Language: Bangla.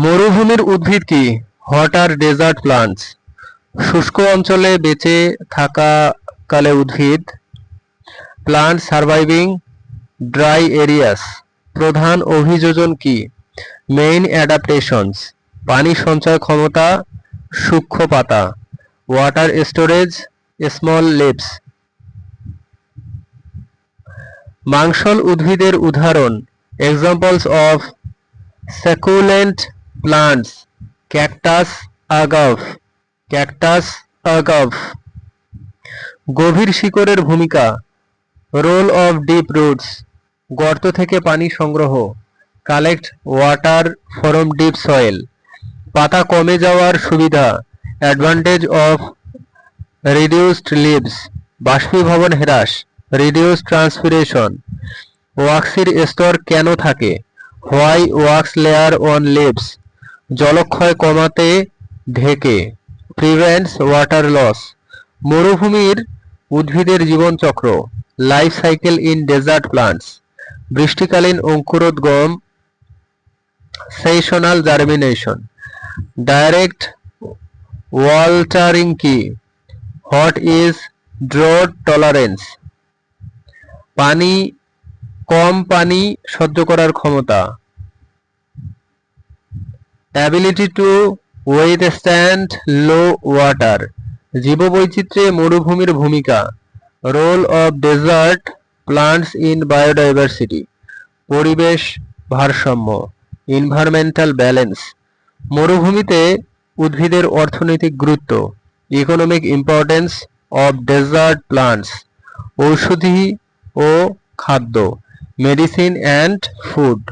মরুভূমির উদ্ভিদ কি? What are desert plants? শুষ্ক অঞ্চলে বেঁচে থাকাকালে উদ্ভিদ। Plant surviving dry areas. প্রধান অভিযোজন কি? Main adaptations. পানি সঞ্চয় ক্ষমতা সূক্ষ্ম পাতা। Water storage small leaves. মাংসল উদ্ভিদের উদাহরণ। Examples of succulent plants: cactus, agave. cactus, agave. গভীর শিকড়ের ভূমিকা। Role of deep roots. গর্ত থেকে পানি সংগ্রহ। Collect water from deep soil. পাতা কমে যাওয়ার সুবিধা। Advantage of reduced leaves. বাষ্পীভবন হ্রাস। Reduce transpiration. ওয়াক্সের স্তর কেন থাকে? Why wax layer on leaves. জলক্ষয় কমাতে ঢেকে। Prevents water loss. মরুভূমির উদ্ভিদের জীবনচক্র। Life cycle in desert plants. বৃষ্টিকালীন অঙ্কুরোদ্গম। Seasonal germination. ডাইরেক্ট ওয়াটারিং কি? What is drought tolerance? কম পানি সহ্য করার ক্ষমতা। Ability to withstand low water. জীববৈচিত্র্যে মরুভূমির ভূমিকা। Role of desert plants in biodiversity. পরিবেশ ভারসাম্য। Environmental balance. মরুভূমিতে উদ্ভিদের অর্থনৈতিক গুরুত্ব। Economic importance of desert plants. ঔষধি ও খাদ্য। Medicine and food.